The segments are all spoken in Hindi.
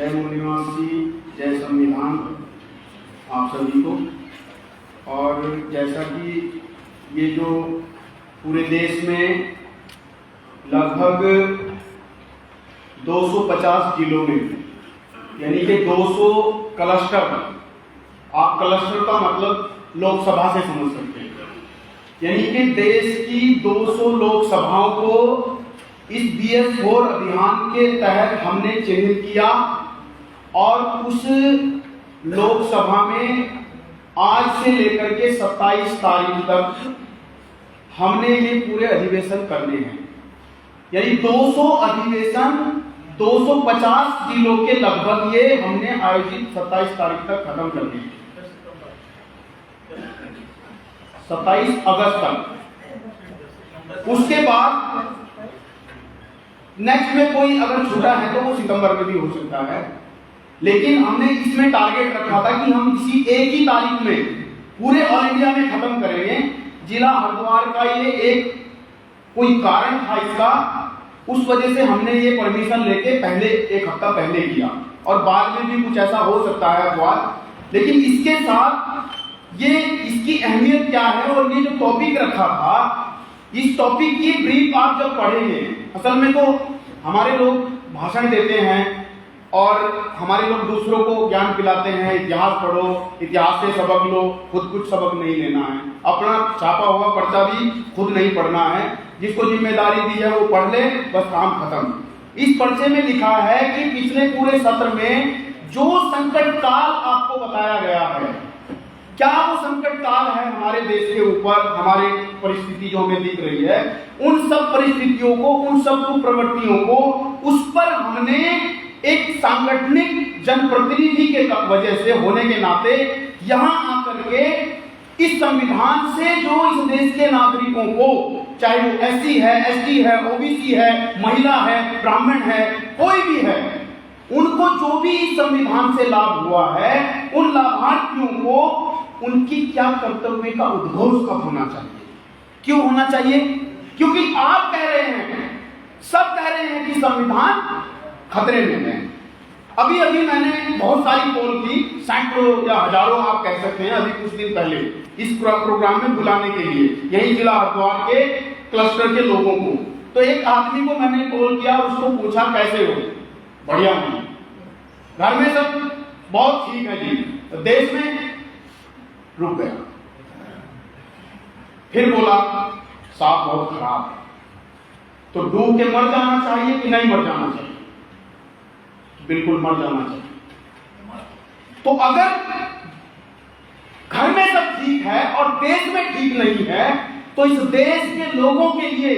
जय मूल निवासी, जय संविधान आप सभी को। और जैसा कि ये जो पूरे देश में लगभग 250 जिलों में, यानी कि 200 क्लस्टर, आप क्लस्टर का मतलब लोकसभा से समझ सकते हैं, यानी कि देश की 200 लोकसभाओं को इस BS4 अभियान के तहत हमने चिन्हित किया और उस लोकसभा में आज से लेकर के 27 तारीख तक हमने ये पूरे अधिवेशन करने हैं। यानी 200 अधिवेशन 250 जिलों के लगभग ये हमने आयोजित 27 तारीख तक खत्म करने हैं, 27 अगस्त तक। उसके बाद नेक्स्ट में कोई अगर छूटा है तो वो सितंबर में भी हो सकता है, लेकिन हमने इसमें टारगेट रखा था कि हम इसी एक ही तारीख में पूरे ऑल इंडिया में खत्म करेंगे। जिला हरिद्वार का ये एक कोई कारण था इसका, उस वजह से हमने ये परमिशन लेके पहले एक हफ्ता पहले किया और बाद में भी कुछ ऐसा हो सकता है बात। लेकिन इसके साथ ये इसकी अहमियत क्या है और ये जो टॉपिक रखा था, इस टॉपिक की ब्रीफ आप जब पढ़ेंगे, असल में तो हमारे लोग भाषण देते हैं और हमारे लोग दूसरों को ज्ञान पिलाते हैं, इतिहास पढ़ो, इतिहास से सबक लो, खुद कुछ सबक नहीं लेना है, अपना छापा हुआ पर्चा भी खुद नहीं पढ़ना है, जिसको जिम्मेदारी दी है वो पढ़ ले, बस काम खत्म। इस पर्चे में लिखा है कि पिछले पूरे सत्र में जो संकट काल आपको बताया गया है, क्या वो संकट काल है हमारे देश के ऊपर, हमारे परिस्थिति जो हमें दिख रही है, उन सब परिस्थितियों को, उन सब प्रवृत्तियों को, उस पर हमने एक सांगठनिक जनप्रतिनिधि के वजह से होने के नाते यहां आकर के इस संविधान से जो इस देश के नागरिकों को, चाहे वो SC है, ST है, OBC है, महिला है, ब्राह्मण है, कोई भी है, उनको जो भी इस संविधान से लाभ हुआ है, उन लाभार्थियों को उनकी क्या कर्तव्य का उद्घोष कब होना चाहिए, क्यों होना चाहिए? क्योंकि आप कह रहे हैं, सब कह रहे हैं कि संविधान खतरे में है। अभी अभी मैंने बहुत सारी पोल की, सैकड़ों या हजारों आप कह सकते हैं, अभी कुछ दिन पहले इस प्रोग्राम में बुलाने के लिए यही जिला हरिद्वार के क्लस्टर के लोगों को, तो एक आदमी को मैंने कॉल किया, उसको पूछा कैसे हो? बढ़िया हूं, घर में सब बहुत ठीक है जी, देश में रुक गया। फिर बोला साहब बहुत खराब है, तो डूब के मर जाना चाहिए कि नहीं मर जाना चाहिए? बिल्कुल मर जाना चाहिए। तो अगर घर में सब ठीक है और देश में ठीक नहीं है, तो इस देश के लोगों के लिए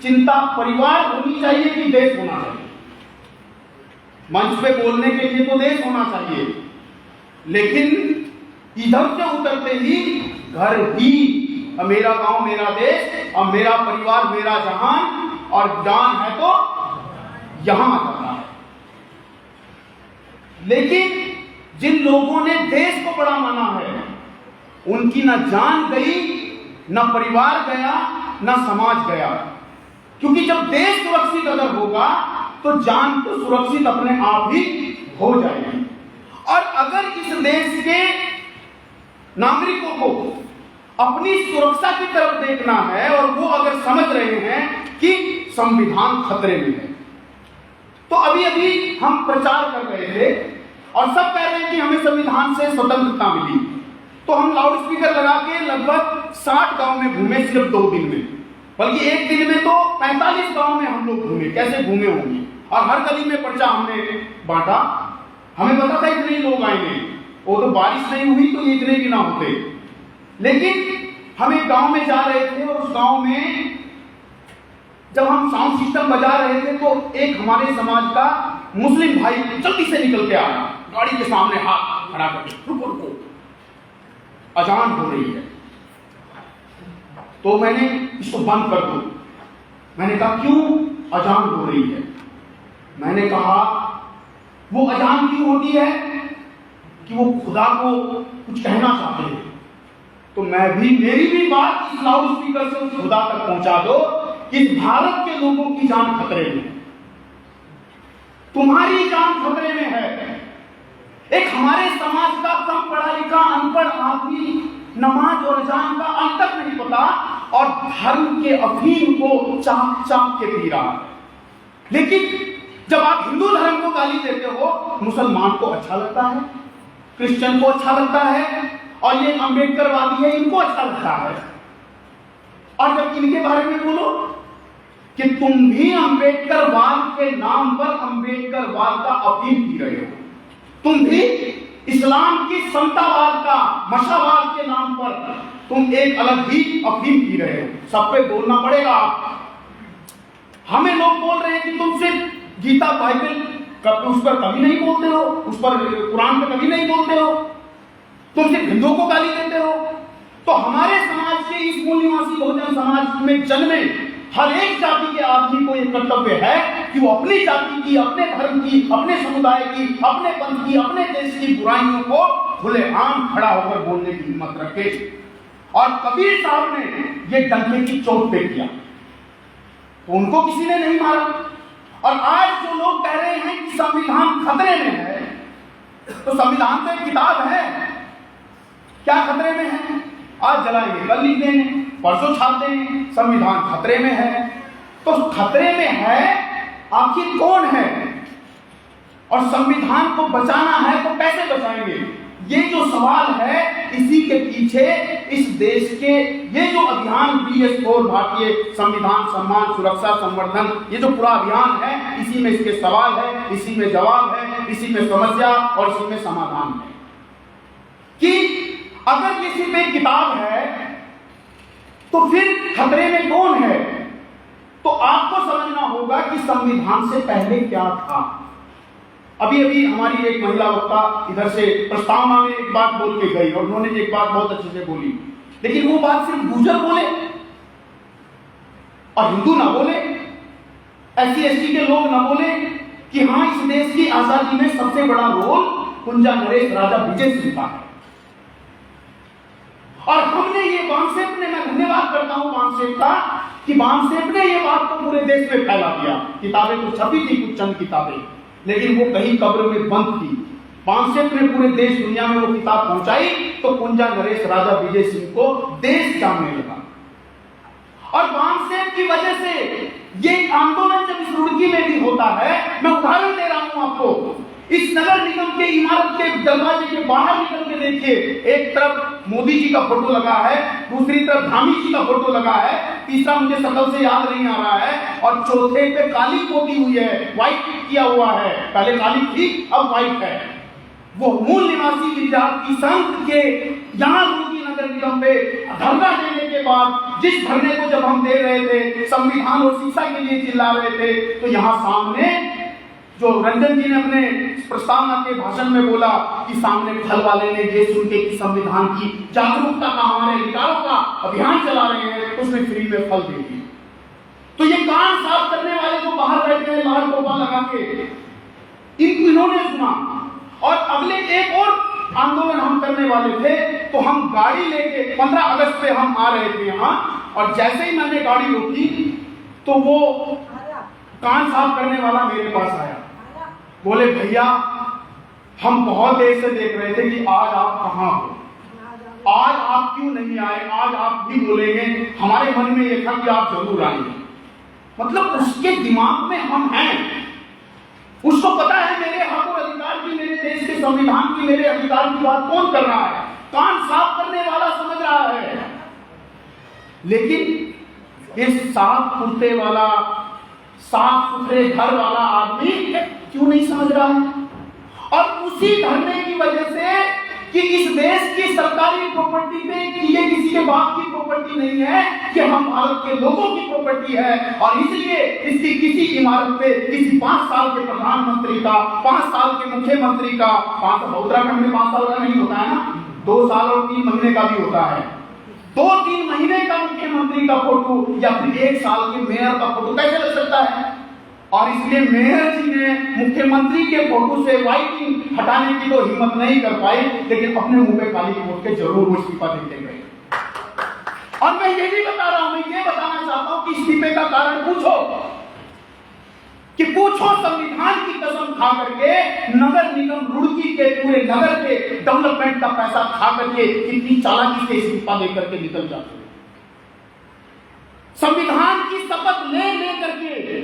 चिंता परिवार होनी चाहिए कि देश होना चाहिए? मंच पे बोलने के लिए तो देश होना चाहिए, लेकिन इधर से उतरते ही घर ही, मेरा गांव मेरा देश और मेरा परिवार मेरा जहान, और जान है तो यहां आ जाता है। लेकिन जिन लोगों ने देश को बड़ा माना है, उनकी ना जान गई, ना परिवार गया, ना समाज गया। क्योंकि जब देश सुरक्षित अगर होगा तो जान तो सुरक्षित अपने आप ही हो जाएगी। और अगर इस देश के नागरिकों को अपनी सुरक्षा की तरफ देखना है और वो अगर समझ रहे हैं कि संविधान खतरे में है, तो अभी अभी हम प्रचार कर रहे थे और सब कह रहे हैं कि हमें संविधान से स्वतंत्रता मिली, तो हम लाउड स्पीकर लगा के लगभग 60 गांव में घूमे सिर्फ 2 दिन में, बल्कि एक दिन में तो 45 गांव में हम लोग घूमे। कैसे घूमे होंगे? और हर गली में पर्चा हमने बांटा। हमें पता था इतने लोग आएंगे, वो तो बारिश नहीं हुई तो ये इतने भी ना होते, लेकिन हम एक गांव में जा रहे थे और उस गांव में जब हम साउंड सिस्टम बजा रहे थे तो एक हमारे समाज का मुस्लिम भाई जल्दी से निकल के आया, गाड़ी के सामने हाथ खड़ा करके, रुको रुको, अजान हो रही है। तो मैंने इसको बंद कर दो। मैंने कहा क्यों अजान हो रही है? मैंने कहा वो अजान क्यों होती है कि वो खुदा को कुछ कहना चाहते हैं, तो मेरी भी बात इस लाउड स्पीकर से उस खुदा तक पहुंचा दो कि भारत के लोगों की जान खतरे में। तुम्हारी जान खतरे में है। एक हमारे समाज का कम पढ़ा लिखा अनपढ़ आदमी नमाज और अजान का अंतर नहीं पता और धर्म के अफीम को चाप चाप के पी रहा है। लेकिन जब आप हिंदू धर्म को गाली देते हो, मुसलमान को अच्छा लगता है, क्रिश्चियन को अच्छा लगता है, और ये अंबेडकरवादी है, इनको अच्छा लगता है। और जब इनके बारे में बोलो कि तुम भी अंबेडकरवाद के नाम पर अंबेडकरवाद का अफीम पी रहे हो, तुम भी इस्लाम की समतावाद का मशावाद के नाम पर तुम एक अलग ही अफीम पी रहे हो। सब पे बोलना पड़ेगा। हमें लोग बोल रहे हैं कि तुम सिर्फ गीता बाइबल उस पर कभी नहीं बोलते हो, उस पर कुरान पे कभी नहीं बोलते हो, तुम सिर्फ हिंदुओं को गाली देते हो। तो हमारे समाज के इस मूल निवासी बहुजन समाज में जन्मे हर एक जाति के आदमी को यह कर्तव्य है कि वो अपनी जाति की, अपने धर्म की, अपने समुदाय की, अपने पंथ की, अपने देश की बुराइयों को खुलेआम खड़ा होकर बोलने की हिम्मत रखे। और कबीर साहब ने ये डंके की चोट पे किया तो उनको किसी ने नहीं मारा। और आज जो लोग कह रहे हैं कि संविधान खतरे में है, तो संविधान तो एक किताब है, क्या खतरे में है? आज जलाएंगे, कल लिख देंगे, परसों छाप देंगे, संविधान खतरे में है। तो खतरे में है आखिर कौन है? और संविधान को बचाना है तो कैसे बचाएंगे? ये जो सवाल है, इसी के पीछे इस देश के ये जो अभियान BS4 भारतीय संविधान सम्मान सुरक्षा संवर्धन, ये जो पूरा अभियान है, इसी में इसके सवाल है, इसी में जवाब है, इसी में समस्या और इसी में समाधान है। कि अगर किसी में किताब है तो फिर खतरे में कौन है? तो आपको समझना होगा कि संविधान से पहले क्या था। अभी अभी हमारी एक महिला वक्ता इधर से प्रस्तावना में एक बात बोल के गई और उन्होंने एक बात बहुत अच्छे से बोली, लेकिन वो बात सिर्फ गुर्जर बोले और हिंदू ना बोले, SC ST के लोग ना बोले कि हाँ इस देश की आजादी में सबसे बड़ा रोल कुंजा नरेश राजा विजय सिंह का है। और हमने ये बामसेप ने, मैं धन्यवाद करता हूं बामसेप का कि बामसेप ने ये बात को पूरे देश में फैला दिया। किताबें तो छपी थी कुछ चंद किताबें, लेकिन वो कहीं कब्र में बंद थी। बामसेप ने पूरे देश दुनिया में वो किताब पहुंचाई तो कुंजा नरेश राजा विजय सिंह को देश जानने लगा। और बामसेप की वजह से ये आंदोलन जब इस रुड़की में भी होता है, मैं उदाहरण दे रहा हूं आपको, इस नगर निगम के इमारत के दरवाजे के बाहर निकल के देखिए, एक तरफ मोदी जी का फोटो लगा है, दूसरी तरफ धामी जी का फोटो लगा है, तीसरा मुझे शकल से याद नहीं आ रहा है, और चौथे पे काली पोती हुई है, व्हाइट किया हुआ है। पहले काली थी, अब व्हाइट है। वो मूल निवासी विद्यार्थी संघ के यहाँ रुड़की नगर निगम पे धरना देने के बाद, जिस धरने को जब हम दे रहे थे, संविधान और शिक्षा के लिए चिल्ला रहे थे, तो यहाँ सामने जो रंजन जी ने अपने प्रस्तावना के भाषण में बोला कि सामने फल वाले ने ये सुन के कि संविधान की जागरूकता का, हमारे अधिकारों का अभियान चला रहे हैं, उसने फ्री में फल दे दिए। तो ये कान साफ करने वाले जो बाहर बैठे हैं लाल टोपा लगा के, इन्होंने सुना। और अगले एक और आंदोलन हम करने वाले थे, तो हम गाड़ी लेके 15 अगस्त पे हम आ रहे थे यहाँ, और जैसे ही मैंने गाड़ी रोकी तो वो कान साफ करने वाला मेरे पास आया, बोले भैया हम बहुत देर से देख रहे थे कि आज आप कहाँ हो, आज आप क्यों नहीं आए, आज आप भी बोलेंगे, हमारे मन में यह था कि आप जरूर आएंगे। मतलब उसके दिमाग में हम हैं, उसको पता है मेरे हक और अधिकार की, मेरे देश के संविधान की, मेरे अधिकार की बात कौन कर रहा है, कान साफ करने वाला समझ रहा है। लेकिन ये साफ कुर्ते वाला, साफ सुथरे घर वाला आदमी क्यों नहीं समझ रहा है? और उसी धरने की वजह से कि इस देश की सरकारी प्रॉपर्टी पे ये किसी के बाप की प्रॉपर्टी नहीं है, कि हम भारत के लोगों की प्रॉपर्टी है, और इसलिए इसकी किसी इमारत पे किसी 5 साल के प्रधानमंत्री का, 5 साल के मुख्यमंत्री का, उत्तराखंड में 5 साल का नहीं होता है ना, 2 साल और 3 महीने का भी होता है, 2-3 महीने का मुख्यमंत्री का फोटो या फिर 1 साल के मेयर का फोटो कैसे लग सकता है? और इसलिए मेयर जी ने मुख्यमंत्री के फोटो से व्हाइटिंग हटाने की तो हिम्मत नहीं कर पाई, लेकिन अपने मुंह पे काली पोत के जरूर वो इस्तीफा देते गए। और मैं ये भी बता रहा हूं, मैं ये बताना चाहता हूं कि इस्तीफे का कारण पूछो, कि पूछो संविधान की कसम खा करके, नगर निगम रुड़की के पूरे नगर के डेवलपमेंट का पैसा खा करके कितनी चालाकी से इस्तीफा देकर के निकल जाते हैं। संविधान की शपथ ले करके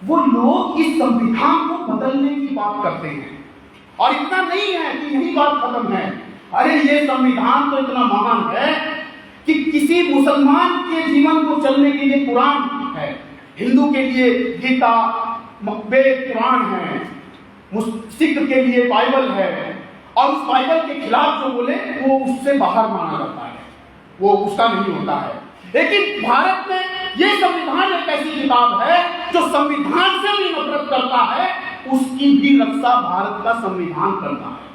वो लोग इस संविधान को बदलने की बात करते हैं। और इतना नहीं है कि यही बात खत्म है, अरे ये संविधान तो इतना महान है कि किसी मुसलमान के जीवन को चलने के लिए कुरान है, हिंदू के लिए गीता वेद पुराण है, सिख के लिए बाइबल है, और उस बाइबल के खिलाफ जो बोले वो उससे बाहर माना जाता है, वो उसका नहीं होता है। लेकिन भारत में ये संविधान एक ऐसी किताब है जो संविधान से भी नफरत करता है, उसकी भी रक्षा भारत का संविधान करता है,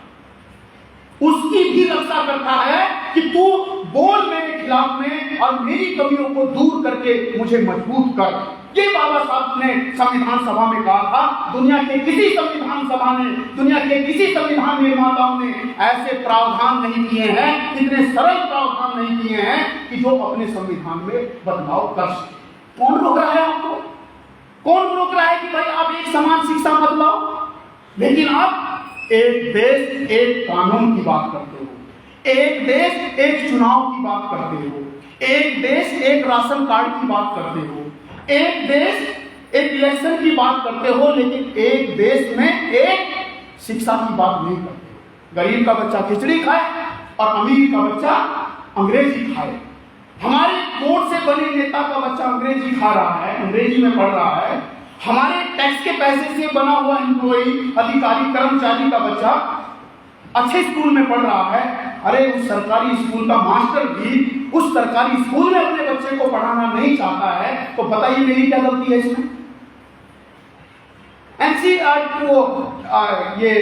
उसकी भी रक्षा करता है कि तू बोल मेरे खिलाफ में और मेरी कमियों को दूर करके मुझे मजबूत कर। ये बाबा साहब ने संविधान सभा में कहा था। दुनिया के किसी संविधान सभा ने, दुनिया के किसी संविधान निर्माताओं ने ऐसे प्रावधान नहीं किए हैं, इतने सरल प्रावधान नहीं किए हैं कि जो अपने संविधान में बदलाव कर सके। कौन रोक रहा है आपको? कौन रोक रहा है कि भाई आप एक समान शिक्षा बदलाओ? लेकिन आप एक देश एक कानून की बात करते हो, एक देश एक चुनाव की बात करते हो, एक देश एक राशन कार्ड की बात करते हो, एक देश एक इलेक्शन की बात करते हो, लेकिन एक देश में एक शिक्षा की बात नहीं करते। गरीब का बच्चा खिचड़ी खाए और अमीर का बच्चा अंग्रेजी खाए। हमारे कोर्ट से बने नेता का बच्चा अंग्रेजी खा रहा है, अंग्रेजी में पढ़ रहा है। हमारे टैक्स के पैसे से बना हुआ एम्प्लॉई, अधिकारी, कर्मचारी का बच्चा अच्छे स्कूल में पढ़ रहा है। अरे उस सरकारी स्कूल का मास्टर भी उस सरकारी स्कूल में अपने बच्चे को पढ़ाना नहीं चाहता है, तो बताइए मेरी क्या गलती है इसमें? एनसीईआरटी को ये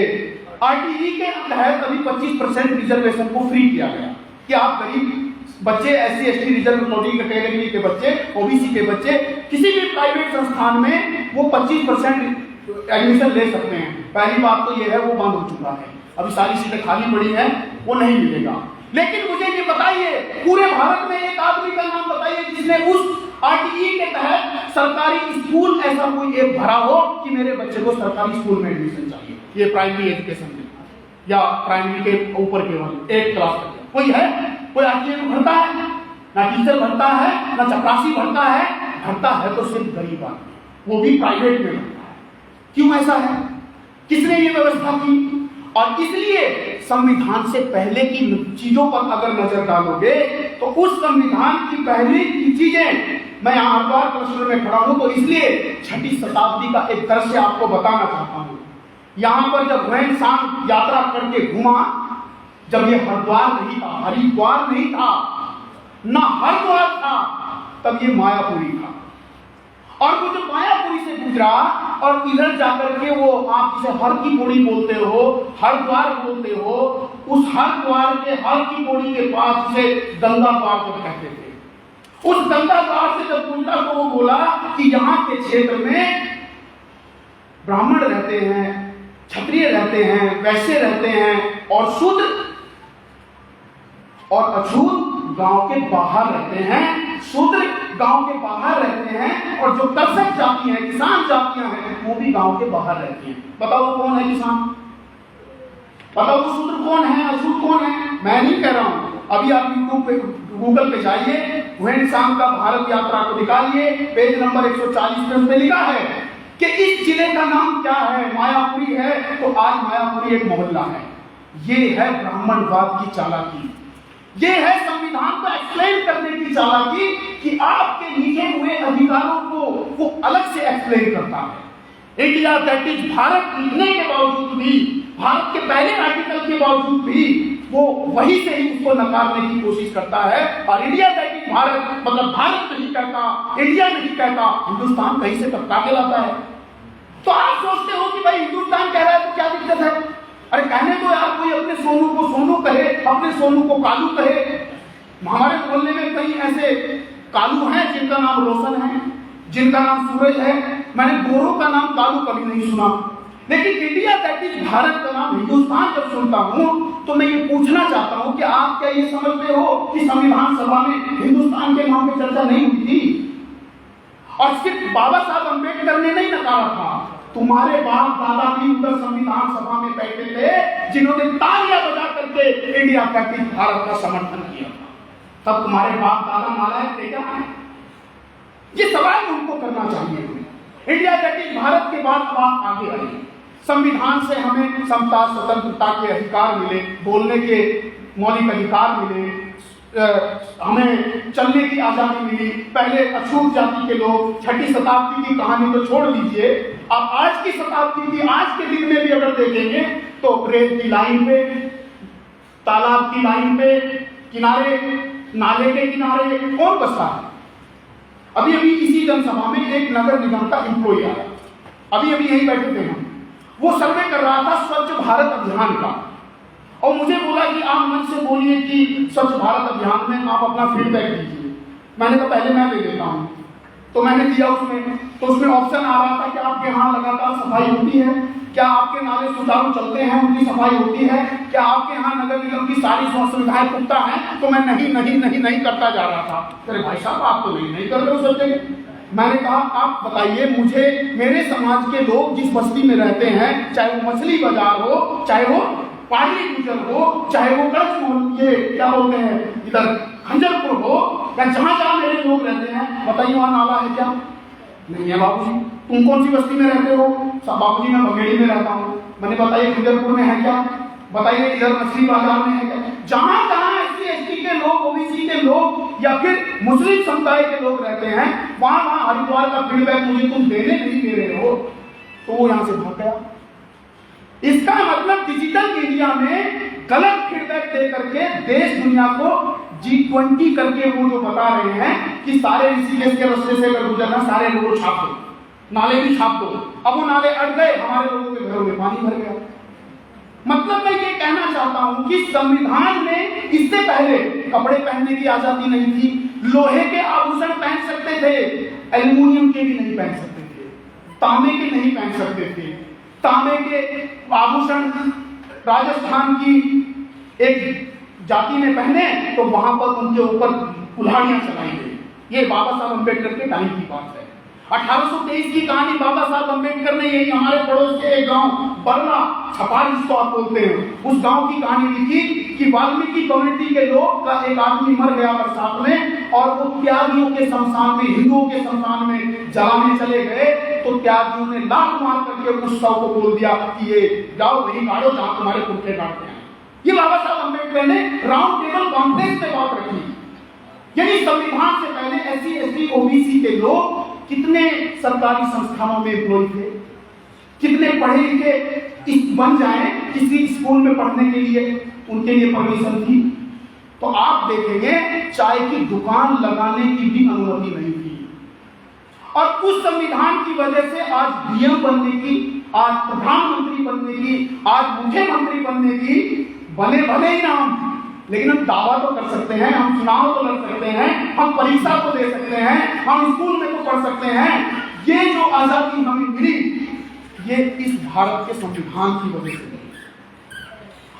आरटीई के तहत अभी 25% रिजर्वेशन को फ्री किया गया कि आप गरीब बच्चे, एससी एसटी रिजर्व कैटेगरी के बच्चे, ओबीसी के बच्चे किसी भी प्राइवेट संस्थान में वो 25% एडमिशन ले सकते हैं। पहली बात तो ये है वो बंद हो चुका है, अभी सारी सीटें खाली पड़ी हैं, वो नहीं मिलेगा। लेकिन मुझे ये बताइए, पूरे भारत में एक आदमी का नाम बताइए जिसने उस आरटीई के तहत सरकारी स्कूल ऐसा कोई एक भरा हो कि मेरे बच्चे को सरकारी स्कूल में एडमिशन चाहिए, ये प्राइमरी एजुकेशन में या प्राइमरी के ऊपर केवल एक क्लास तक। कोई है? कोई आरटीई में भरता है? ना टीचर भरता है, ना चपरासी भरता है। भरता है तो सिर्फ गरीब आदमी, वो भी प्राइवेट में भरता है। क्यों ऐसा है? किसने ये व्यवस्था की? और इसलिए संविधान से पहले की चीजों पर अगर नजर डालोगे तो उस संविधान की पहले की चीजें, मैं यहाँ हरिद्वार क्लस्टर में खड़ा हूं तो इसलिए 6वीं शताब्दी का एक दृश्य आपको बताना चाहता हूं। यहां पर जब हुएनसांग यात्रा करके घुमा, जब ये हरिद्वार नहीं था, हरिद्वार नहीं था, ना हरिद्वार था, तब ये मायापुरी था। और वो जब मायापुरी से गुजरा और इधर जाकर के वो आप जिसे हर की पौड़ी बोलते हो, हरिद्वार बोलते हो, उस हरिद्वार के हर की पौड़ी के पास से गंगा द्वार जब कहते थे, उस गंगा द्वार से जब गुजरा तो वो बोला कि यहाँ के क्षेत्र में ब्राह्मण रहते हैं, क्षत्रिय रहते हैं, वैश्य रहते हैं और शूद्र और अछूत गांव के बाहर रहते हैं। शूद्र गांव के बाहर रहते हैं और जो कर्षक जाति है, किसान जातियां हैं, वो भी गांव के बाहर रहती हैं। बताओ कौन है किसान? बताओ वो शूद्र कौन है, अछूत कौन है? मैं नहीं कह रहा हूं, अभी आप यूट्यूब पे, गूगल पे जाइए, हुएनसांग का भारत यात्रा को निकालिए, पेज नंबर 140 पे उसमें लिखा है कि इस जिले का नाम क्या है, मायापुरी है। तो आज मायापुरी एक मोहल्ला है। ये है ब्राह्मणवाद की चालाकी, ये है संविधान को एक्सप्लेन करने की चालाकी कि आपके लिखे हुए अधिकारों को वो अलग से एक्सप्लेन करता है। इंडिया दैट इज भारत लिखने के बावजूद भी, भारत के पहले आर्टिकल के बावजूद भी वो वही से ही उसको नकारने की कोशिश करता है। और इंडिया दैट इज भारत मतलब भारत नहीं कहता, इंडिया नहीं कहता, हिंदुस्तान कहीं से टपका के लाता है। तो आप सोचते हो कि भाई हिंदुस्तान कह रहा है तो क्या दिक्कत है? अरे कहने दो यार, कोई अपने सोनू को सोनू कहे, अपने सोनू को कालू कहे। हमारे मोहल्ले में कई ऐसे कालू हैं जिनका नाम रोशन है, जिनका नाम सूरज है। मैंने गोरों का नाम कालू कभी नहीं सुना। लेकिन इंडिया दैट इज भारत का नाम हिंदुस्तान जब सुनता हूं तो मैं ये पूछना चाहता हूं कि आप क्या ये समझते हो कि संविधान सभा में हिंदुस्तान के नाम पे चर्चा नहीं हुई थी? और सिर्फ बाबा साहब अम्बेडकर ने नहीं नकारा था, तुम्हारे बाप दादा भी उधर संविधान सभा में बैठे थे जिन्होंने तालियां बजा करके इंडिया पैक्टिस भारत का समर्थन किया। तब तुम्हारे बाप दादा नालायक थे क्या? ये सवाल उनको करना चाहिए। इंडिया पैक्टिस भारत के बाद अब आप आगे आए, संविधान से हमें समता स्वतंत्रता के अधिकार मिले, बोलने के मौलिक अधिकार मिले, हमें चलने की आजादी मिली। पहले अछूत जाति के लोग, छठी शताब्दी की कहानी तो छोड़ दीजिए, अब आज की शताब्दी की आज के दिन में भी अगर देखेंगे तो रेल की लाइन पे, तालाब की लाइन पे, किनारे, नाले के किनारे कौन बसता है? अभी अभी इसी जनसभा में एक नगर निगम का एम्प्लॉय आया, अभी अभी यही बैठे थे हम, वो सर्वे कर रहा था स्वच्छ भारत अभियान का, और मुझे बोला कि आप मंच से बोलिए कि स्वच्छ भारत अभियान में आप अपना फीडबैक दीजिए। मैंने कहा पहले मैं दे देता हूँ, तो मैंने दिया उसमें, तो उसमें ऑप्शन आ रहा था कि आपके यहाँ लगातार सफाई होती है, क्या आपके नाले सुचारू चलते हैं, उनकी सफाई होती है, क्या आपके यहाँ नगर निगम की सारी सुविधाएं पुख्ता हैं? तो मैं नहीं करता जा रहा था। अरे भाई साहब आप तो नहीं कर रहे हो सब जगह। मैंने कहा आप बताइए मुझे, मेरे समाज के लोग जिस बस्ती में रहते हैं, चाहे वो मछली बाजार हो, चाहे वो पाली गुजर हो, चाहे वो कच्छ ये क्या बोलते हैं इधर खंजरपुर हो, या जहां जहां मेरे लोग रहते हैं, बताइए वहां नाला है क्या? नहीं है बाबूजी। तुम कौन सी बस्ती में रहते हो? बाबूजी मैं बघेड़ी में रहता हूँ। मैंने बताइए खंजरपुर में है क्या? बताइए इधर मछली बाजार में है क्या? जहां जहां SC/ST के लोग, OBC के लोग या फिर मुस्लिम समुदाय के लोग रहते हैं, वहां वहां हरिद्वार का फीडबैक मुझे तुम देने नहीं दे रहे हो, तो वो यहां से भाग गया। इसका मतलब डिजिटल मीडिया में गलत फीडबैक दे करके देश दुनिया को G20 करके वो जो बता रहे हैं कि सारे ऋषिकेश के रास्ते से अगर गुजरना सारे लोगों छाप दो, नाले भी छाप दो। अब वो नाले अट गए, हमारे लोगों के घरों में पानी भर गया। मतलब मैं ये कहना चाहता हूं कि संविधान में इससे पहले कपड़े पहनने की आजादी नहीं थी, लोहे के आभूषण पहन सकते थे, एल्यूमिनियम के भी नहीं पहन सकते थे, तांबे के नहीं पहन सकते थे। तांबे के आभूषण राजस्थान की एक जाति ने पहने तो वहां पर उनके ऊपर कुल्हाड़ियां चलाई गई। ये बाबा साहब अम्बेडकर के टाइम की बात है। 1823 की कहानी बाबा साहब अम्बेडकर ने यही हमारे पड़ोस के एक गांव बरला, छपार जिसको आप बोलते हैं, उस गांव की कहानी लिखी कि वाल्मीकि कम्युनिटी के लोग का एक आदमी मर गया बरसात में, और वो त्यागियों के शमशान में, हिंदुओं के शमशान में जलाने चले गए, तो त्यागियों ने लात मार करके उस शव को बोल दिया कि ये जाओ वहीं गाड़ो जहां तुम्हारे पुरखे काटते हैं। ये बाबा साहब अम्बेडकर ने राउंड टेबल कॉन्फ्रेंस में बात रखी। यानी संविधान से पहले SC/ST OBC के लोग कितने सरकारी संस्थानों में एम्प्लॉय थे, कितने पढ़े लिखे बन जाएं किसी स्कूल में पढ़ने के लिए, उनके लिए परमिशन थी। तो आप देखेंगे चाय की दुकान लगाने की भी अनुमति नहीं थी। और उस संविधान की वजह से आज DM बनने की, आज प्रधानमंत्री बनने की, आज मुख्यमंत्री बनने की, बने भले ही नाम, लेकिन हम दावा तो कर सकते हैं, हम चुनाव तो लड़ सकते हैं, हम परीक्षा तो दे सकते हैं, हम स्कूल में तो पढ़ सकते हैं। ये जो आजादी हमें मिली, ये इस भारत के संविधान की वजह से मिली।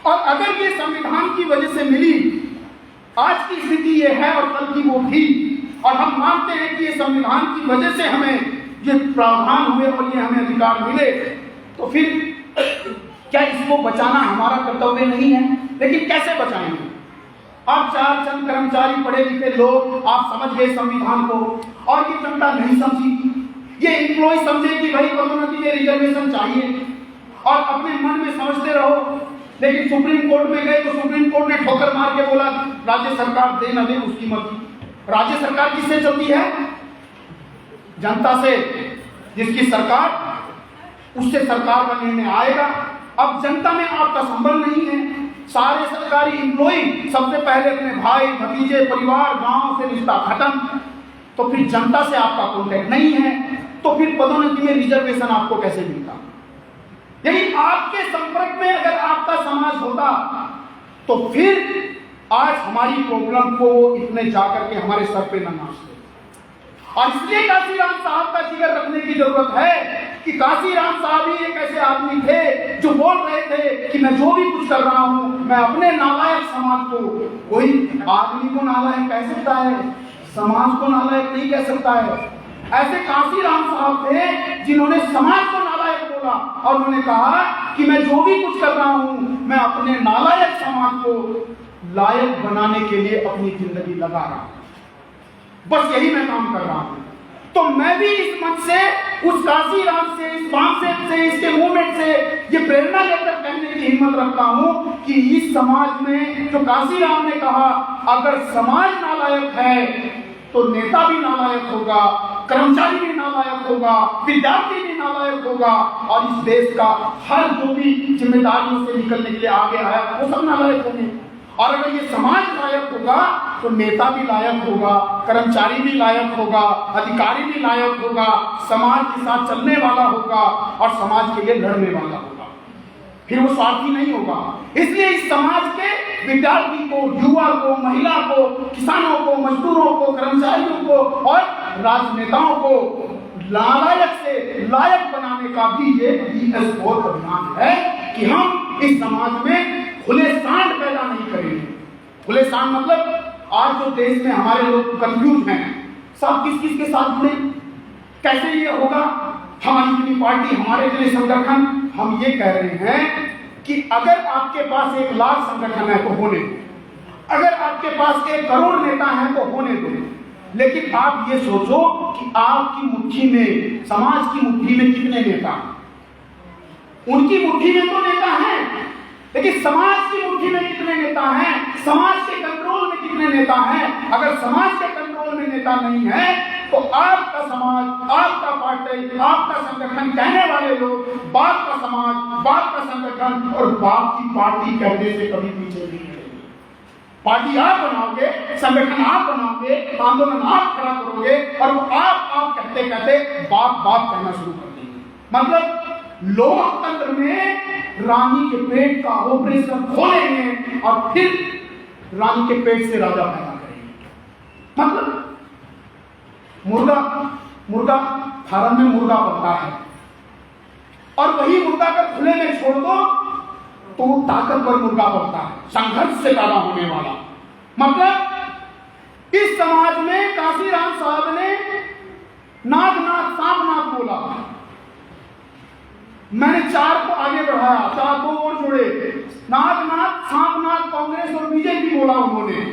और अगर ये संविधान की वजह से मिली, आज की स्थिति ये है और कल की वो थी, और हम मानते हैं कि ये संविधान की वजह से हमें ये प्रावधान हुए और ये हमें अधिकार मिले, तो फिर क्या इसको बचाना हमारा कर्तव्य नहीं है? लेकिन कैसे बचाएंगे? आप चार चंद कर्मचारी पढ़े लिखे लोग, आप समझ गए संविधान को, और ये जनता नहीं समझी। ये एम्प्लॉय समझे कि भाई पदोन्नति में रिजर्वेशन चाहिए, और अपने मन में समझते रहो। लेकिन सुप्रीम कोर्ट में गए तो सुप्रीम कोर्ट ने ठोकर मार के बोला राज्य सरकार दे न दे उसकी मर्जी। राज्य सरकार किससे चलती है? जनता से। जिसकी सरकार, उससे सरकार का निर्णय आएगा। अब जनता में आपका संबंध नहीं है। सारे सरकारी एम्प्लॉय सबसे पहले अपने भाई भतीजे परिवार गांव से रिश्ता खत्म। तो फिर जनता से आपका कॉन्टेक्ट नहीं है, तो फिर पदोन्नति में रिजर्वेशन आपको कैसे मिलता? यदि आपके संपर्क में अगर आपका समाज होता, तो फिर आज हमारी प्रॉब्लम को इतने जाकर के हमारे सर पे न नाचते। और इसलिए काशीराम साहब का जिक्र रखने की जरूरत है कि काशीराम साहब ही एक ऐसे आदमी थे जो बोल रहे थे कि मैं जो भी कुछ कर रहा हूं, मैं अपने नालायक समाज को, कोई आदमी को नालायक कह सकता है, समाज को नालायक नहीं कह सकता है। ऐसे काशीराम साहब थे जिन्होंने समाज को नालायक होगा। और उन्होंने कहा कि मैं जो भी कुछ कर रहा हूं, मैं अपने नालायक समाज को लायक बनाने के लिए अपनी जिंदगी लगा रहा हूं, बस यही मैं काम कर रहा हूं। तो मैं भी इस मंच से, उस काशीराम से, इस कॉन्सेप्ट से, इसके मूवमेंट से ये प्रेरणा लेकर कहने की हिम्मत रखता हूं कि इस समाज में जो काशीराम ने कहा, अगर समाज नालायक है तो नेता भी नालायक होगा, कर्मचारी भी नालायक होगा, विद्यार्थी भी नालायक होगा, और इस देश का हर जो भी जिम्मेदारियों से निकलने के लिए आगे आया वो सब नालायक होंगे। और अगर ये समाज लायक होगा तो नेता भी लायक होगा, कर्मचारी भी लायक होगा, अधिकारी भी लायक होगा, समाज के साथ चलने वाला होगा और समाज के लिए लड़ने वाला होगा, फिर वो स्वार्थी नहीं होगा। इसलिए इस समाज के विद्यार्थी को, युवा को, महिला को, किसानों को, मजदूरों को, कर्मचारियों को और राजनेताओं को नालायक से लायक बनाने का भी ये ES4 अभियान है कि हम इस समाज में खुले सांड पैदा नहीं करेंगे। खुले सांड मतलब आज जो देश में हमारे लोग कंफ्यूज हैं, सब किस किस के साथ जुड़े, कैसे ये होगा, हमारी इतनी पार्टी, हमारे इतने संगठन। हम ये कह रहे हैं कि अगर आपके पास 1 लाख संगठन है तो होने दो, अगर आपके पास 1 करोड़ नेता है तो होने दो, लेकिन आप ये सोचो कि आपकी मुट्ठी में, समाज की मुट्ठी में कितने नेता, उनकी मुट्ठी में तो नेता हैं, लेकिन समाज की मुट्ठी में कितने नेता हैं, समाज के कंट्रोल में कितने नेता हैं। अगर समाज के कंट्रोल में नेता नहीं है तो आपका समाज, आपका पार्टी, आपका संगठन कहने वाले लोग बाप का समाज, बाप का संगठन और बाप की पार्टी कहने से कभी पीछे नहीं हटेंगे। पार्टी आप बनाओगे, संगठन आप बनाओगे, आंदोलन आप खड़ा करोगे और आप कहते कहते बाप बाप कहना शुरू कर देंगे। मतलब लोकतंत्र में रानी के पेट का ऑपरेशन खोलेंगे और फिर रानी के पेट से राजा पैदा करेंगे। मतलब मुर्गा फार्म में मुर्गा पलता है और वही मुर्गा का खुले में छोड़ दो तो वो ताकतवर मुर्गा पलता है, संघर्ष से पैदा होने वाला। मतलब इस समाज में काशीराम साहब ने नागनाथ सांपनाथ बोला, मैंने 4 को आगे बढ़ाया, 4 को और जोड़े, नागनाथ, सांपनाथ, कांग्रेस और बीजेपी बोला उन्होंने,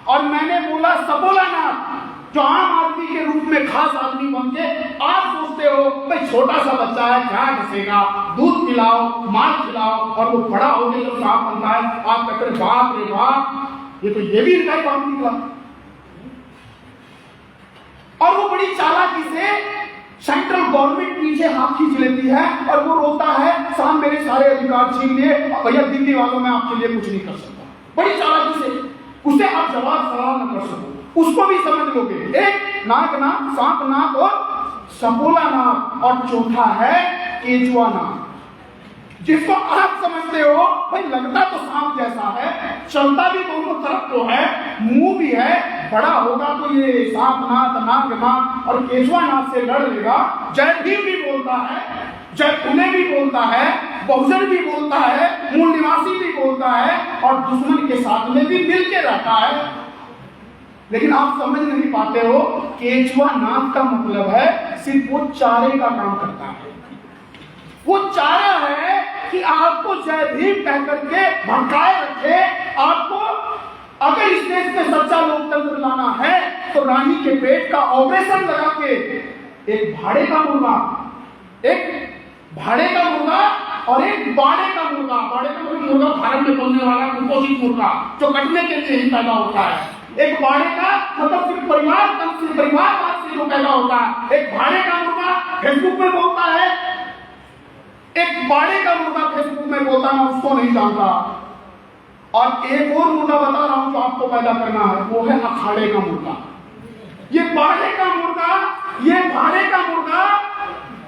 और मैंने बोला सपोलानाथ, जो आम आदमी के रूप में खास आदमी बन के आप सोचते हो भाई छोटा सा बच्चा है, क्या घसेगा, दूध पिलाओ, माल खिलाओ और वो बड़ा हो गया तो सांप बनता है। आप कहते हैं बाप रे बाप, ये तो ये भी इनका ही काम निकला। और वो बड़ी चालाकी से सेंट्रल गवर्नमेंट पीछे हाथ खींच लेती है और वो रोता है, साहब मेरे सारे अधिकार छीन लिए, भैया दिल्ली वालों में आपके लिए कुछ नहीं कर सकता। बड़ी चालाकी से उसे आप जवाब सवाल न कर सको, उसको भी समझ लोगे। एक नागनाथ, सांपनाथ और सपोलानाथ, और चौथा है केचुआनाथ, जिसको आप समझते हो भाई लगता तो सांप जैसा है, चलता भी दोनों तरफ तो है, मुंह भी है, बड़ा होगा तो ये सांपनाथ, नागनाथ और केचुआनाथ से लड़ लेगा। जय भीम भी बोलता है, जय पुणे भी बोलता है, बहुजन भी बोलता है, मूल निवासी भी बोलता है और दुश्मन के साथ में भी मिल के रहता है। लेकिन आप समझ नहीं पाते हो, केचुआनाथ का मतलब है सिर्फ वो चारे का काम करता है। वो चारा है कि आपको जय भीम कह करके भड़काए रखे। आपको अगर इस देश में सच्चा लोकतंत्र लाना है तो रानी के पेट का ऑपरेशन लगा के एक भाड़े का मुर्गा, एक भाड़े का मुर्गा और एक बाड़े का मुर्गा, बाड़े का मुर्गा फार्म में पलने वाला कुपोषित मुर्गा जो कटने के लिए ही पैदा होता है। एक बाड़े का मतलब सिर्फ परिवारवाद से जो पैदा होता है। एक भाड़े का मुर्गा फेसबुक में बोलता है, एक बाड़े का मुर्गा फेसबुक में बोलता है, मैं उसको नहीं जानता। और एक और मुर्गा बता रहा हूं जो आपको पैदा करना है, वो है अखाड़े का मुर्गा। ये बाड़े का मुर्गा, ये भाड़े का मुर्गा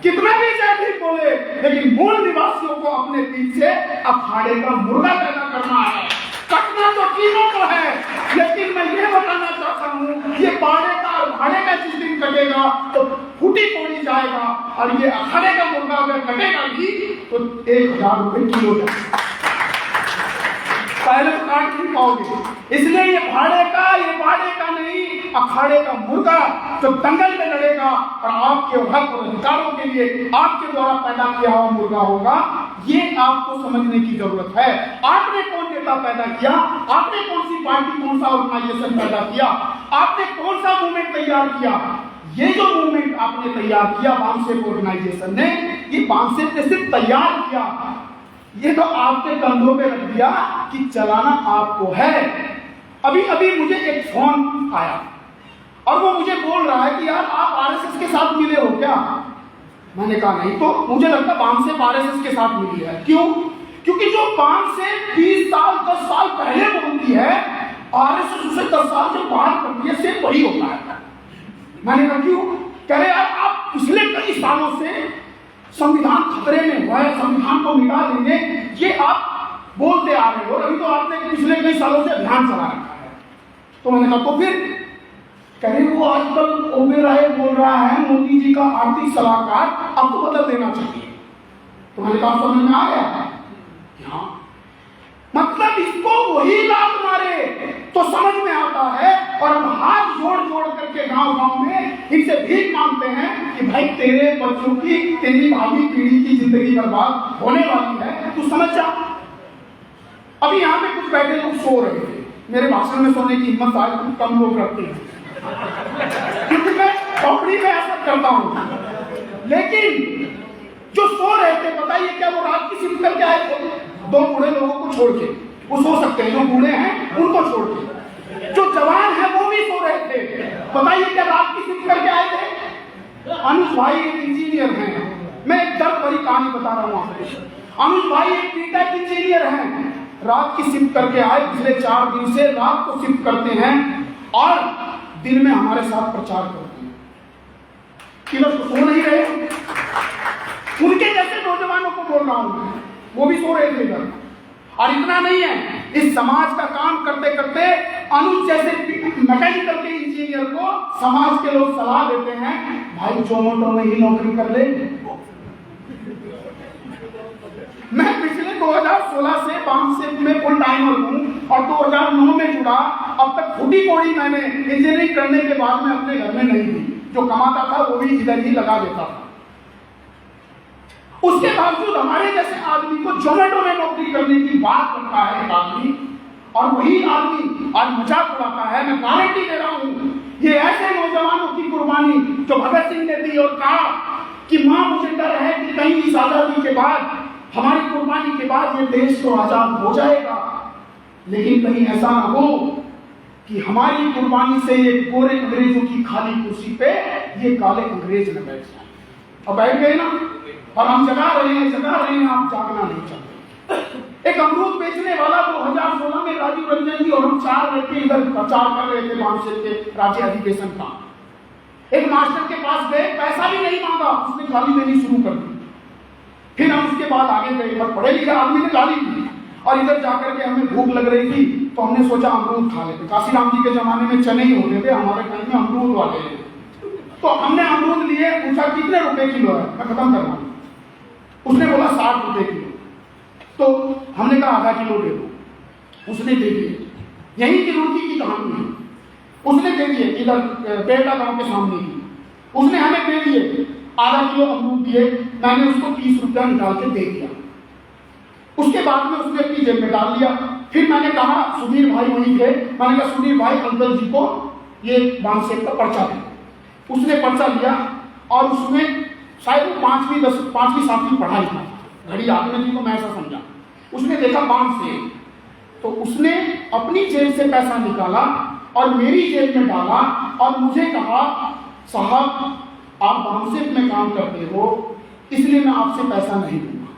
कितना भी जाति बोले, लेकिन मूल निवासियों को अपने पीछे अखाड़े का मुर्गा पैदा करना है। कटना तो तीनों को है, लेकिन मैं ये बताना चाहता हूँ, ये बाड़े का और भाड़े का जिस दिन कटेगा तो फूटी तोड़ी जाएगा, और ये अखाड़े का मुर्गा अगर कटेगा भी तो 1000 रुपए किलो जाएगा। पहले तो काट नहीं पाओगे। इसलिए ये भाड़े का, ये बाड़े का नहीं, अखाड़े का मुर्गा जो दंगल में लड़ेगा और आपके हक और अधिकारों के लिए आपके द्वारा पैदा किया हुआ मुर्गा होगा, ये आपको समझने की जरूरत है। आपने कौन नेता पैदा किया, आपने कौन सी पार्टी, कौन सा ऑर्गेनाइजेशन पैदा किया, आपने कौन सा मूवमेंट तैयार किया। ये जो मूवमेंट आपने तैयार किया बामसेफ ऑर्गेनाइजेशन ने, ये बामसेफ ने सिर्फ तैयार किया, ये तो आपके कंधों पे रख दिया कि चलाना आपको है। अभी अभी मुझे एक फोन आया और वो मुझे बोल रहा है कि यार आप आरएसएस के साथ मिले हो क्या? मैंने कहा नहीं, तो मुझे लगता बामसेफ आरएसएस के साथ मिली है। क्यों? क्योंकि जो बामसेफ 20 साल 10 साल पहले बोलती है, आरएसएस उसे 10 साल से बाहर करती है, सिर्फ वही होता है। मैंने कहा क्यों? कह रहे यार आप पिछले कई सालों से संविधान खतरे में हुआ है, संविधान को मिटा देंगे, ये आप बोलते आ रहे हो, अभी तो आपने पिछले कई सालों से अभियान चला रखा है। तो मैंने कहा तो फिर? कह रहे वो आजकल ओबेरॉय बोल रहा है मोदी जी का आर्थिक सलाहकार, आपको बदल देना चाहिए। तो मैंने कहा समझ में आ गया, हाँ मतलब इसको वही लात मारे तो समझ में आता है। और हम हाथ जोड़ जोड़ करके गांव गांव में इनसे भीख मांगते हैं कि भाई तेरे बच्चों की, तेरी भावी पीढ़ी की जिंदगी बर्बाद होने वाली है, तू समझ जा। अभी यहाँ पे कुछ बैठे लोग सो रहे थे, मेरे भाषण में सोने की हिम्मत आज कुछ कम लोग रखते हैं क्योंकि मैं कॉमेडी में ऐसा करता हूँ। लेकिन जो सो रहे थे, बताइए क्या वो रात की शिफ्ट करके आए थे? 2 बूढ़े लोगों को छोड़ के, वो सो सकते हैं, जो बूढ़े हैं उनको छोड़ के, जो जवान है वो भी सो रहे थे। बताइए क्या रात की शिफ्ट करके आए थे? अनुज भाई एक इंजीनियर हैं, मैं एक दर्द भरी कहानी बता रहा हूँ आपको। अनुज भाई एक बीटेक इंजीनियर हैं, रात की शिफ्ट करके आए, पिछले 4 दिन से रात को शिफ्ट करते हैं और दिन में हमारे साथ प्रचार करते हैं। कि लोग तो सो नहीं रहे, उनके जैसे नौजवानों को बोल रहा हूं, वो भी सो रहे थे इधर। और इतना नहीं है, इस समाज का काम करते करते अनुज जैसे मैकेनिकल के इंजीनियर को समाज के लोग सलाह देते हैं, भाई जोमेटो में ही नौकरी कर ले। मैं पिछले 2016 से बामसेफ में फुल टाइमर हूँ और 2009 में जुड़ा। अब तक फूटी कोड़ी मैंने इंजीनियरिंग करने के बाद में अपने घर में नहीं दी, जो कमाता था वो भी इधर ही लगा देता था। उसके बावजूद हमारे जैसे आदमी को जोमेटो में नौकरी करने की बात करता है एक आदमी, और वही आदमी आज मजाक उड़ाता है। मैं गारंटी दे रहा हूँ, ये ऐसे नौजवानों की कुर्बानी जो भगत सिंह ने दी और कहा कि मां मुझे डर है कि कहीं इस आजादी के बाद, हमारी कुर्बानी के बाद ये देश तो आजाद हो जाएगा, लेकिन कहीं ऐसा ना हो कि हमारी कुर्बानी से ये गोरे अंग्रेजों की खाली कुर्सी पे ये काले अंग्रेज न बैठ जाए। अब बैठ गए ना, और हम जगा रहे हैं, आप जागना नहीं चाहते। एक अमरूद बेचने वाला 2016 में राजीव रंजन जी और हम 4 लड़के इधर प्रचार कर रहे थे बामसेफ के राज्य अधिवेशन का। एक मास्टर के पास गए, पैसा भी नहीं मांगा, उसने गाली देनी शुरू कर दी। फिर हम उसके बाद आगे गए, बस पढ़े लिखे आदमी ने गाली दी, और इधर जाकर के हमें भूख लग रही थी तो हमने सोचा अमरूद खा लेते। काशीराम जी के जमाने में चने ही होते थे, हमारे घर में अमरूद वाले हैं, तो हमने अमरूद लिए, पूछा कितने रुपए किलो है, मैं खत्म कर रहा हूँ। उसने बोला 60 रुपए किलो, तो हमने कहा आधा किलो दे दो, उसने दे दिए। यही की रोटी की कहानी है, उसने दे दिए, इधर बेटा गांव के सामने ही, उसने हमें दे दिए, आधा किलो अमरूद दिए, मैंने उसको 30 रुपया निकाल के दे दिया। उसके बाद में उसने अपनी जेब में डाल लिया। फिर मैंने कहा, सुधीर भाई वहीं थे, मैंने कहा सुधीर भाई अंकल जी को ये बामसेफ का पर्चा दे। उसने पर्चा लिया और उसमें शायद वो 5वीं 7वीं पढ़ाई था, घड़ी हाथ में थी तो मैं ऐसा समझा। उसने देखा बामसेफ, तो उसने अपनी जेब से पैसा निकाला और मेरी जेब में डाला और मुझे कहा, साहब आप बामसेफ में काम करते हो इसलिए मैं आपसे पैसा नहीं दूंगा।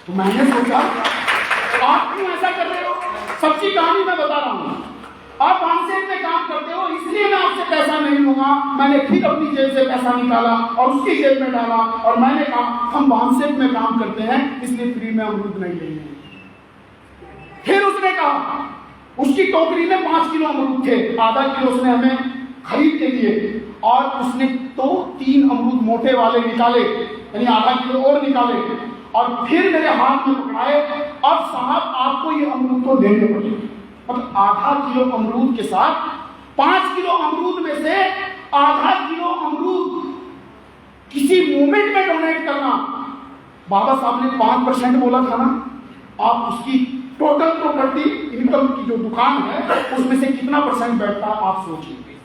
तो मैंने सोचा आप क्यों ऐसा कर रहे हो? सच्ची कहानी मैं बता रहा हूँ, आप बामसेफ में काम करते हो इसलिए मैं आपसे पैसा नहीं लूंगा। मैंने फिर अपनी जेब से पैसा निकाला और उसकी जेब में डाला और मैंने कहा हम बामसेफ में काम करते हैं इसलिए फ्री में अमरूद नहीं लेंगे। फिर उसने कहा, उसकी टोकरी में 5 किलो अमरूद थे, आधा किलो उसने हमें खरीद के दिए और उसने तो 3 अमरूद मोटे वाले निकाले, यानी आधा किलो और निकाले और फिर मेरे हाथ में पकड़ाए। अब साहब आपको ये अमरूद तो देने पड़ेंगे, मतलब आधा किलो अमरूद के साथ 5 किलो अमरूद में से आधा किलो अमरूद किसी मूवमेंट में डोनेट करना, बाबा साहब ने 5% बोला था ना, आप उसकी टोटल प्रॉपर्टी इनकम की जो दुकान है उसमें से कितना % बैठता है आप सोच लीजिए।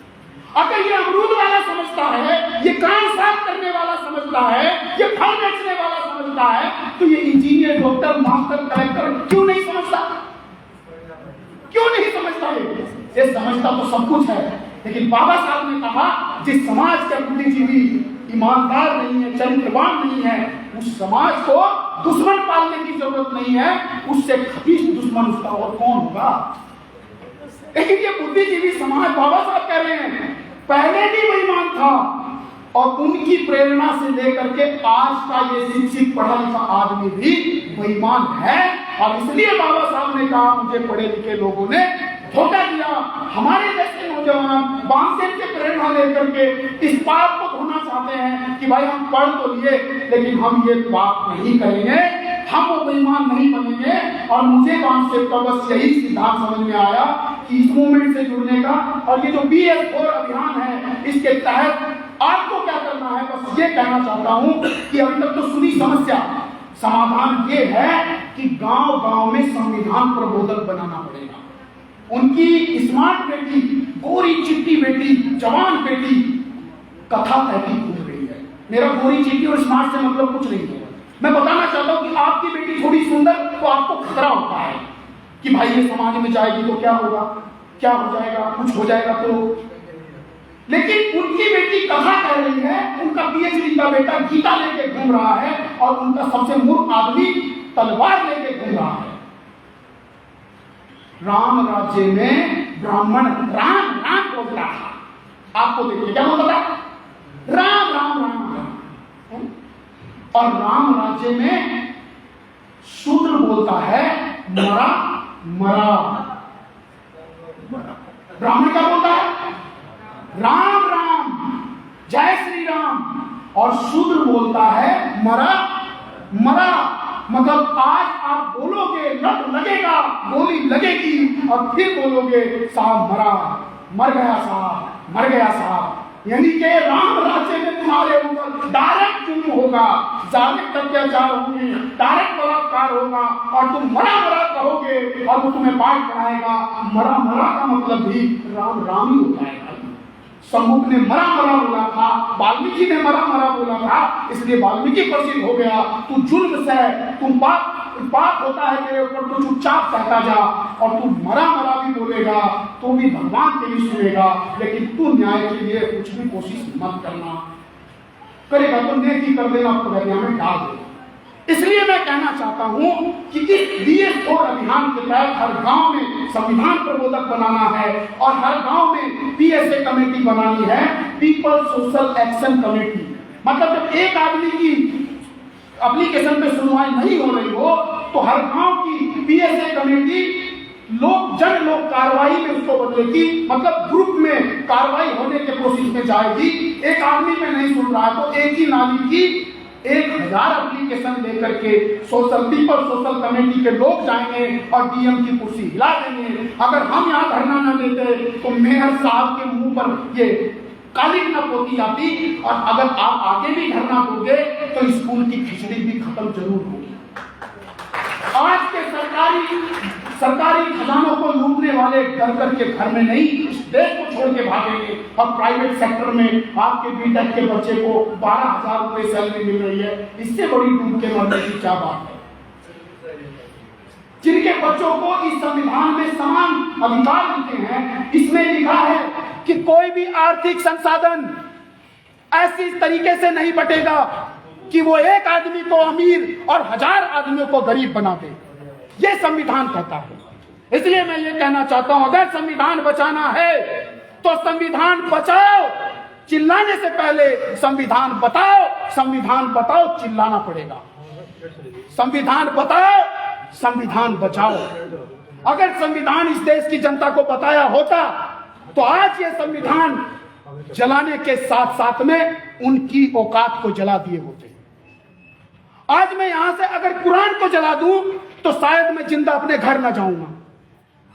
अगर ये अमरूद वाला समझता है, ये कान साफ करने वाला समझता है, ये फल बेचने वाला समझता है, तो ये इंजीनियर, डॉक्टर, मास्टर, कलेक्टर क्यों नहीं समझता? क्यों नहीं समझता? ये समझता तो सब कुछ है, लेकिन बाबा साहब ने कहा जिस समाज का बुद्धिजीवी ईमानदार नहीं है, चरित्रवान नहीं है, उस समाज को दुश्मन पालने की जरूरत नहीं है, उससे खबीस दुश्मन उसका और कौन होगा? लेकिन ये बुद्धिजीवी समाज, बाबा साहब कह रहे हैं, पहले भी बेईमान था और उनकी प्रेरणा से लेकर के आज का ये शिक्षित पढ़ा लिखा आदमी भी बेईमान है। और इसलिए बाबा साहब ने कहा मुझे पढ़े लिखे लोगों ने धोखा दिया। हमारे जैसे नौजवान बामसेन से प्रेरणा लेकर के इस पाप को धोना चाहते हैं कि भाई हम पढ़ तो लिए लेकिन हम ये पाप नहीं करेंगे, हम वो बेईमान नहीं बनेंगे। और मुझे बामसेन का बस यही सिद्धांत समझ में आया कि इस मूवमेंट से जुड़ने का, और ये जो BS4 अभियान है इसके तहत आपको क्या करना है, बस ये कहना चाहता हूं कि अभी तक तो सुनी समस्या, समाधान ये है कि गांव-गांव में संविधान प्रबोधक बनाना पड़ेगा। उनकी स्मार्ट बेटी, गोरी चिट्टी बेटी, जवान बेटी कथा कहती घूम रही है। मेरा गोरी चिट्टी और स्मार्ट से मतलब कुछ नहीं है। मैं बताना चाहता हूं कि आपकी बेटी थोड़ी सुंदर तो आपको खतरा होता है कि भाई ये समाज में जाएगी तो क्या होगा, क्या हो जाएगा, कुछ हो जाएगा तो। लेकिन उनकी बेटी कथा कह रही है, उनका PhD का बेटा गीता लेके घूम रहा है और उनका सबसे मूर्ख आदमी तलवार लेके घूम रहा है। राम राज्य में ब्राह्मण राम राम बोलता था, आपको देखिए क्या बोलता था, राम राम राम। और राम राज्य में शूद्र बोलता है मरा मरा। ब्राह्मण क्या बोलता है, राम राम, जय श्री राम। और शूद्र बोलता है मरा मरा। मतलब आज आप बोलोगे लट लगेगा, गोली लगेगी और फिर बोलोगे साहब मरा, मर गया साहब, मर गया साहब। यानी कि राम राज्य में तुम्हारे ऊपर डायरेक्ट जुल्म होगा, जालिम अत्याचार होंगे, डायरेक्ट बलात्कार होगा और तुम मरा मरा कहोगे और वो तुम्हें पाठ पढ़ाएगा। मरा मरा का मतलब भी राम राम ही होता है। सम्मुख ने मरा मरा बोला था, वाल्मीकि ने मरा मरा बोला था, इसलिए वाल्मीकि प्रसिद्ध हो गया। तू जुल्म से, तुम पाप होता है तेरे ऊपर तो चुपचाप कहता जा, और तू मरा मरा भी बोलेगा तो भी भगवान तेरी सुनेगा, लेकिन तू न्याय के लिए कुछ भी कोशिश मत करना। करेगा तो नेकी कर देना, प्रगतिया में डाल देगा। इसलिए मैं कहना चाहता हूं कि इस BS4 अभियान के तहत हर गांव में संविधान प्रबोधक बनाना है और हर गांव में PSA कमेटी बनानी है, पीपल सोशल एक्शन कमेटी। मतलब जब एक आदमी की एप्लीकेशन पे सुनवाई नहीं हो रही हो तो हर गांव की PSA कमेटी जन लोक कार्रवाई में उसको बदलेगी। मतलब ग्रुप में कार्रवाई होने के प्रोसेस में जाएगी। एक आदमी में नहीं सुन रहा तो एक ही नाली की 1000 एप्लीकेशन लेकर के पीपल सोशल कमेटी के लोग जाएंगे और DM की कुर्सी हिला देंगे। अगर हम यहाँ धरना न देते तो मेयर साहब के मुंह पर ये कालिक न पोती जाती, और अगर आप आगे भी धरना दोगे तो स्कूल की खिचड़ी भी खत्म जरूर होगी। आज के सरकारी खजानों को लूटने वाले डर करके घर में नहीं, इस देश को छोड़ के भागेंगे। और प्राइवेट सेक्टर में आपके B.Tech के बच्चे को 12,000 रुपए सैलरी मिल रही है, इससे बड़ी डूब के मरने की क्या बात है। जिनके बच्चों को इस संविधान में समान अधिकार मिलते हैं, इसमें लिखा है कि कोई भी आर्थिक संसाधन ऐसी तरीके से नहीं बटेगा कि वो एक आदमी को अमीर और 1000 आदमियों को गरीब बना दे। ये संविधान कहता है। इसलिए मैं ये कहना चाहता हूं, अगर संविधान बचाना है तो संविधान बचाओ, चिल्लाने से पहले संविधान बताओ। संविधान बताओ, चिल्लाना पड़ेगा। संविधान बताओ, संविधान बचाओ। अगर संविधान इस देश की जनता को बताया होता तो आज ये संविधान जलाने के साथ साथ में उनकी औकात को जला दिए होते। आज मैं यहां से अगर कुरान को जला दूं तो शायद मैं जिंदा अपने घर न जाऊंगा।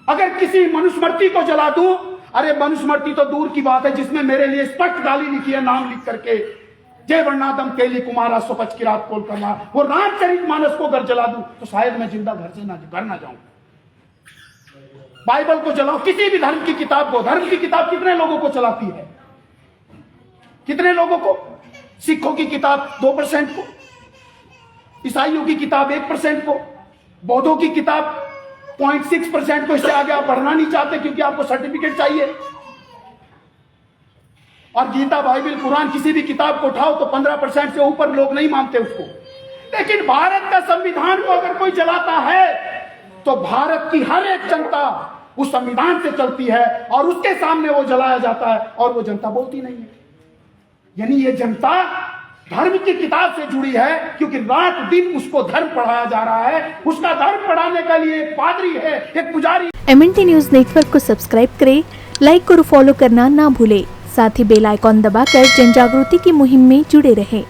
अगर किसी मनुस्मृति को जला दूं, अरे मनुस्मृति तो दूर की बात है, जिसमें मेरे लिए स्पष्ट गाली लिखी है नाम लिख करके, जय वर्णादम केली कुमारा सुपच की रात कोल करना, वो रामचरित मानस को अगर जला दूं तो शायद मैं जिंदा घर ना जाऊं। बाइबल को जलाओ, किसी भी धर्म की किताब को। धर्म की किताब कितने लोगों को चलाती है? कितने लोगों को? सिखों की किताब 2% को, ईसाइयों की किताब 1% को, बौद्धों की किताब 0.6% को। इससे आगे आप बढ़ना नहीं चाहते क्योंकि आपको सर्टिफिकेट चाहिए। और गीता, बाइबल, कुरान, किसी भी किताब को उठाओ तो 15% से ऊपर लोग नहीं मानते उसको। लेकिन भारत का संविधान को अगर कोई जलाता है तो भारत की हर एक जनता उस संविधान से चलती है और उसके सामने वो जलाया जाता है और वो जनता बोलती नहीं है। यानी ये जनता धर्म की किताब से जुड़ी है क्योंकि रात दिन उसको धर्म पढ़ाया जा रहा है। उसका धर्म पढ़ाने के लिए एक पादरी है, एक पुजारी। MNT न्यूज नेटवर्क को सब्सक्राइब करें, लाइक और फॉलो करना ना भूलें। साथ ही बेल आइकॉन दबाकर जन जागृति की मुहिम में जुड़े रहें।